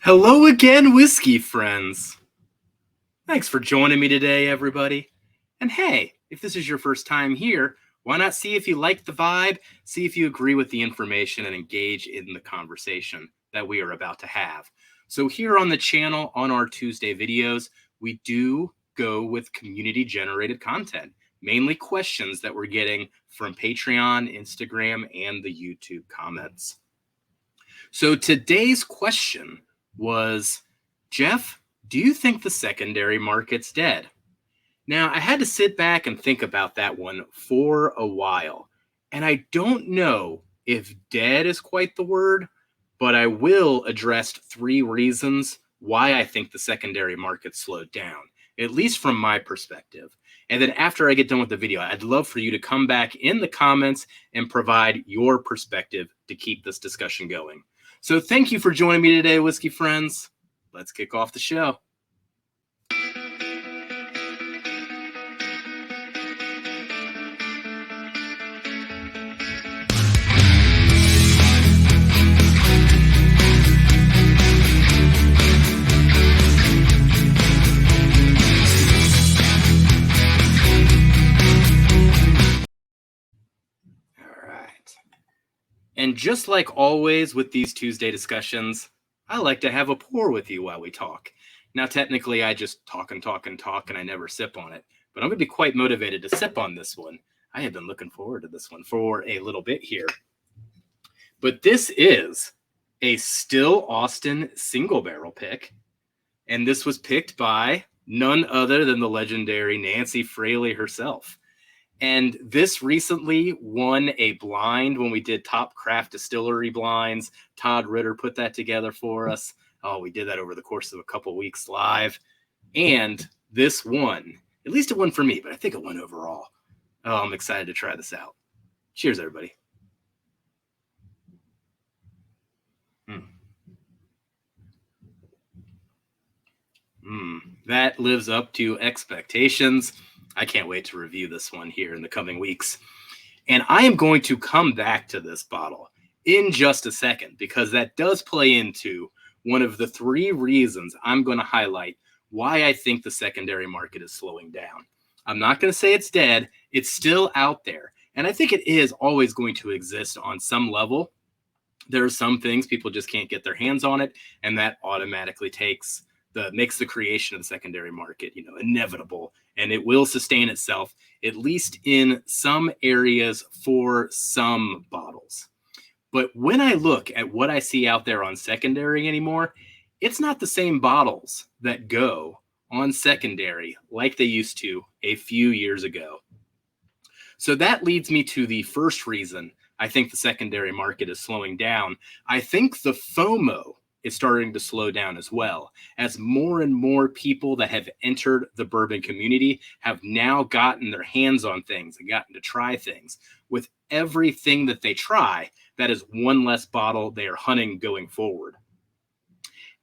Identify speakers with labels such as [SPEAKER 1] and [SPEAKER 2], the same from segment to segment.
[SPEAKER 1] Hello again, whiskey friends. Thanks for joining me today, everybody. And hey, if this is your first time here, why not see if you like the vibe, see if you agree with the information, and engage in the conversation that we are about to have. So, here on the channel, on our Tuesday videos, we do go with community generated content, mainly questions that we're getting from Patreon, Instagram, and the YouTube comments. So, today's question was, Jeff, do you think the secondary market's dead? Now, I had to sit back and think about that one for a while. And I don't know if dead is quite the word, but I will address three reasons why I think the secondary market slowed down, at least from my perspective. And then after I get done with the video, I'd love for you to come back in the comments and provide your perspective to keep this discussion going. So thank you for joining me today, whiskey friends. Let's kick off the show. And just like always with these Tuesday discussions, I like to have a pour with you while we talk. Now, technically, I just talk, and I never sip on it. But I'm going to be quite motivated to sip on this one. I have been looking forward to this one for a little bit here. But this is a Still Austin single barrel pick. And this was picked by none other than the legendary Nancy Fraley herself. And this recently won a blind when we did top craft distillery blinds. Todd Ritter put that together for us. Oh, we did that over the course of a couple weeks live. And this won. At least it won for me, but I think it won overall. Oh, I'm excited to try this out. Cheers, everybody. That lives up to expectations. I can't wait to review this one here in the coming weeks. And I am going to come back to this bottle in just a second, because that does play into one of the three reasons I'm going to highlight why I think the secondary market is slowing down. I'm not going to say it's dead. It's still out there. And I think it is always going to exist on some level. There are some things people just can't get their hands on it, and that automatically makes the creation of the secondary market, inevitable, and it will sustain itself, at least in some areas for some bottles. But when I look at what I see out there on secondary anymore, it's not the same bottles that go on secondary like they used to a few years ago. So that leads me to the first reason I think the secondary market is slowing down. I think the FOMO is starting to slow down as well, as more and more people that have entered the bourbon community have now gotten their hands on things and gotten to try things. With everything that they try, that is one less bottle they are hunting going forward.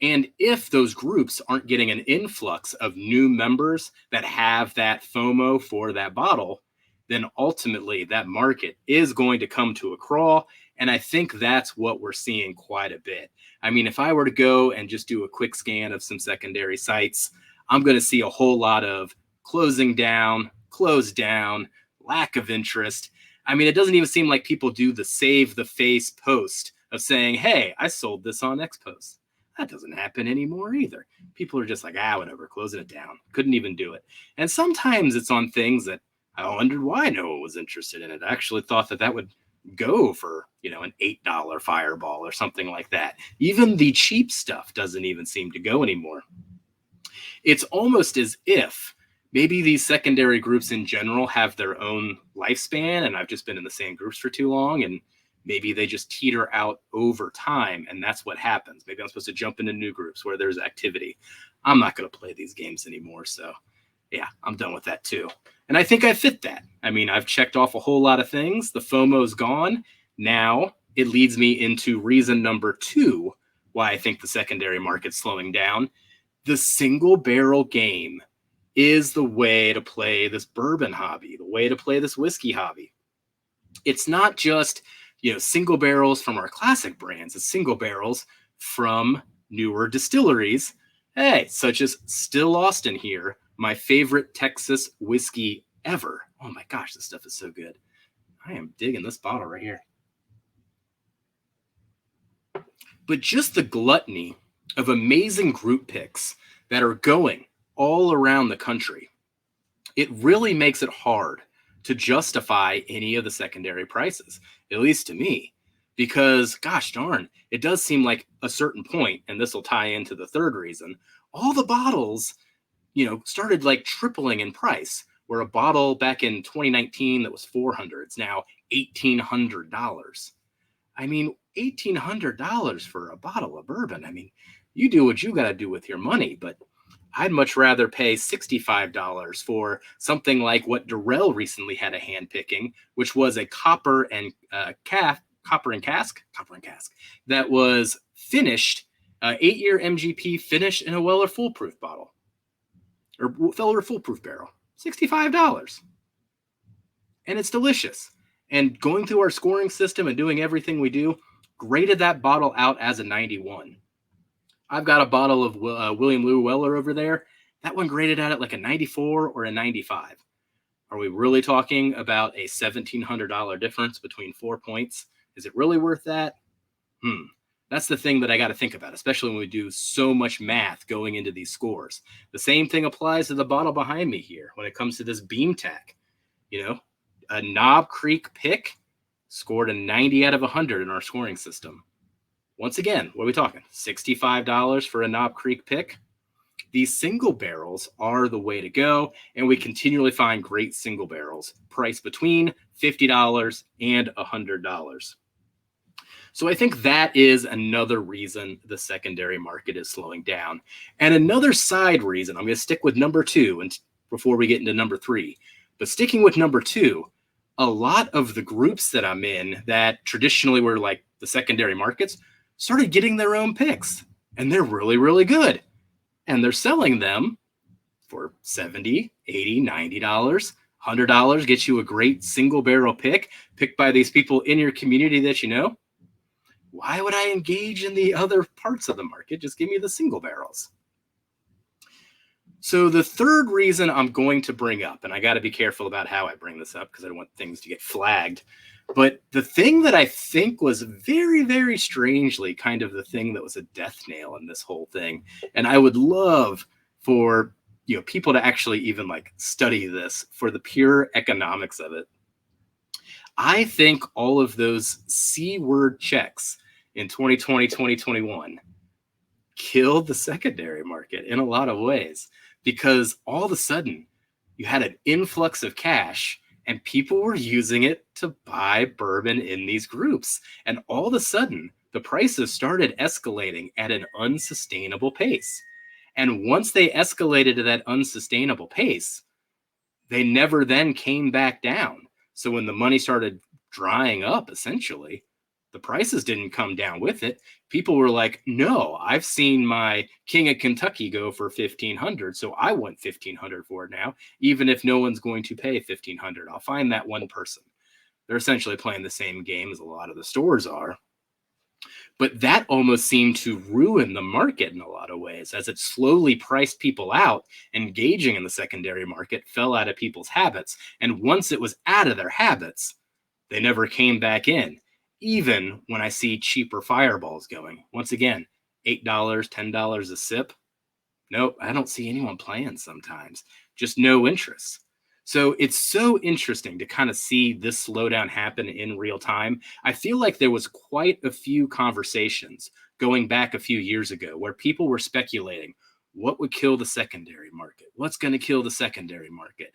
[SPEAKER 1] And if those groups aren't getting an influx of new members that have that FOMO for that bottle, then ultimately that market is going to come to a crawl. And I think that's what we're seeing quite a bit. I mean, if I were to go and just do a quick scan of some secondary sites, I'm going to see a whole lot of closing down, closed down, lack of interest. I mean, it doesn't even seem like people do the save the face post of saying, hey, I sold this on X post. That doesn't happen anymore either. People are just like, whatever, closing it down. Couldn't even do it. And sometimes it's on things that I wondered why no one was interested in it. I actually thought that would go for, an $8 Fireball or something like that. Even the cheap stuff doesn't even seem to go anymore. It's almost as if maybe these secondary groups in general have their own lifespan, and I've just been in the same groups for too long, and maybe they just teeter out over time, and that's what happens. Maybe I'm supposed to jump into new groups where there's activity. I'm not going to play these games anymore, so yeah, I'm done with that too. And I think I fit that. I mean, I've checked off a whole lot of things. The FOMO's gone. Now it leads me into reason number 2 why I think the secondary market's slowing down. The single barrel game is the way to play this bourbon hobby, the way to play this whiskey hobby. It's not just, single barrels from our classic brands. It's single barrels from newer distilleries, hey, such as Still Austin here, my favorite Texas whiskey ever. Oh my gosh, this stuff is so good. I am digging this bottle right here. But just the gluttony of amazing group picks that are going all around the country, it really makes it hard to justify any of the secondary prices, at least to me, because gosh darn, it does seem like a certain point, and this will tie into the third reason, all the bottles, started like tripling in price, where a bottle back in 2019 that was $400, it's now $1,800. I mean, $1,800 for a bottle of bourbon. I mean, you do what you got to do with your money, but I'd much rather pay $65 for something like what Durrell recently had a hand picking, which was a copper and cask that was finished, 8-year MGP finished in a Weller foolproof bottle or Weller foolproof barrel, $65, and it's delicious. And going through our scoring system and doing everything we do, graded that bottle out as a 91. I've got a bottle of William Lou Weller over there. That one graded out at like a 94 or a 95. Are we really talking about a $1,700 difference between 4 points? Is it really worth that? That's the thing that I got to think about, especially when we do so much math going into these scores. The same thing applies to the bottle behind me here when it comes to this beam tack. A Knob Creek pick scored a 90 out of 100 in our scoring system. Once again, what are we talking? $65 for a Knob Creek pick? These single barrels are the way to go, and we continually find great single barrels priced between $50 and $100. So I think that is another reason the secondary market is slowing down. And another side reason, I'm going to stick with number 2 and before we get into number 3, but sticking with number 2, a lot of the groups that I'm in that traditionally were like the secondary markets started getting their own picks, and they're really, really good. And they're selling them for $70, $80, $90, $100 gets you a great single barrel picked by these people in your community that you know. Why would I engage in the other parts of the market? Just give me the single barrels. So the third reason I'm going to bring up, and I got to be careful about how I bring this up because I don't want things to get flagged, but the thing that I think was very, very strangely kind of the thing that was a death nail in this whole thing, and I would love for people to actually even like study this for the pure economics of it. I think all of those C-word checks in 2020, 2021 killed the secondary market in a lot of ways, because all of a sudden you had an influx of cash and people were using it to buy bourbon in these groups. And all of a sudden the prices started escalating at an unsustainable pace. And once they escalated to that unsustainable pace, they never then came back down. So when the money started drying up, essentially, the prices didn't come down with it. People were like, no, I've seen my King of Kentucky go for $1,500, so I want $1,500 for it now, even if no one's going to pay $1,500. I'll find that one person. They're essentially playing the same game as a lot of the stores are. But that almost seemed to ruin the market in a lot of ways, as it slowly priced people out. Engaging in the secondary market fell out of people's habits. And once it was out of their habits, they never came back in. Even when I see cheaper fireballs going. Once again, $8, $10 a sip. Nope, I don't see anyone playing sometimes. Just no interest. So it's so interesting to kind of see this slowdown happen in real time. I feel like there was quite a few conversations going back a few years ago where people were speculating what would kill the secondary market? What's going to kill the secondary market?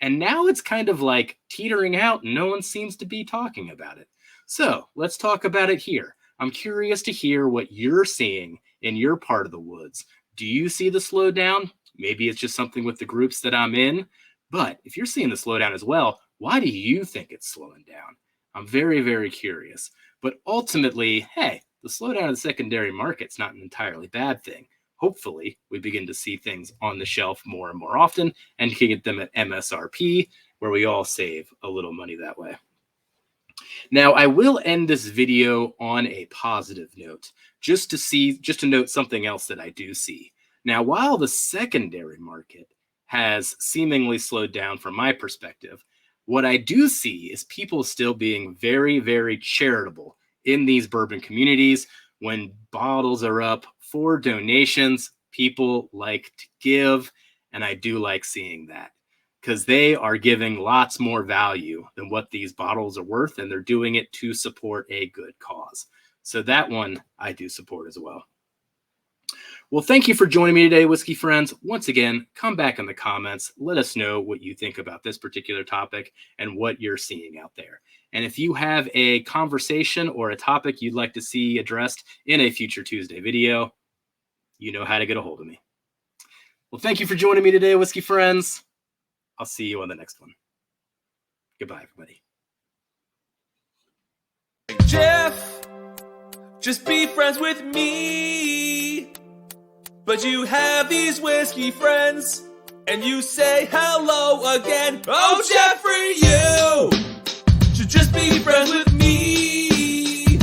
[SPEAKER 1] And now it's kind of like teetering out and no one seems to be talking about it. So let's talk about it here. I'm curious to hear what you're seeing in your part of the woods. Do you see the slowdown? Maybe it's just something with the groups that I'm in. But if you're seeing the slowdown as well, why do you think it's slowing down? I'm very, very curious. But ultimately, hey, the slowdown of the secondary market's not an entirely bad thing. Hopefully, we begin to see things on the shelf more and more often and can get them at MSRP, where we all save a little money that way. Now, I will end this video on a positive note just to note something else that I do see. Now, while the secondary market has seemingly slowed down from my perspective, what I do see is people still being very, very charitable in these bourbon communities. When bottles are up for donations, people like to give, and I do like seeing that because they are giving lots more value than what these bottles are worth, and they're doing it to support a good cause. So that one I do support as well. Well, thank you for joining me today, whiskey friends. Once again, come back in the comments. Let us know what you think about this particular topic and what you're seeing out there. And if you have a conversation or a topic you'd like to see addressed in a future Tuesday video, you know how to get a hold of me. Well, thank you for joining me today, whiskey friends. I'll see you on the next one. Goodbye, everybody.
[SPEAKER 2] Jeff, just be friends with me. But you have these whiskey friends, and you say hello again. Oh, Jeffrey, you should just be friends with me.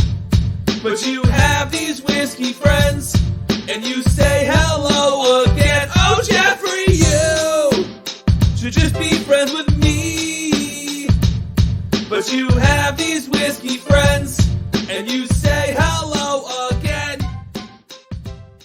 [SPEAKER 2] But you have these whiskey friends, and you say hello again. Oh, Jeffrey, you should just be friends with me. But you have these